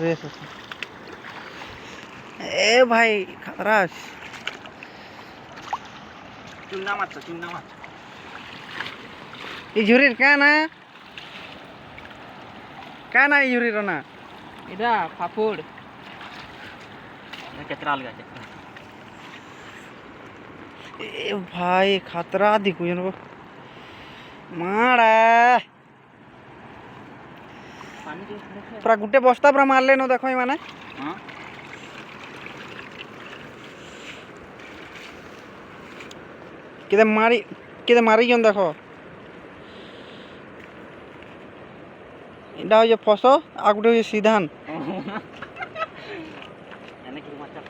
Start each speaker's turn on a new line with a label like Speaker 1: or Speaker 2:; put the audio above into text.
Speaker 1: race আছে এ ভাই খাতরাস
Speaker 2: চুন্না মাছ
Speaker 1: এই ঝুরির কানা এই ঝুরির না
Speaker 2: এটা ফাফুড় কেতরাল গাছ
Speaker 1: ए भाई खतरा दिखो जन माड़ा पूरा गुटे बस्ता पूरा मार लेनो देखो माने
Speaker 2: हां
Speaker 1: किते मारी जन देखो इडा हो जे फसो आ गुटे हो जे सीधान
Speaker 2: एने की माचा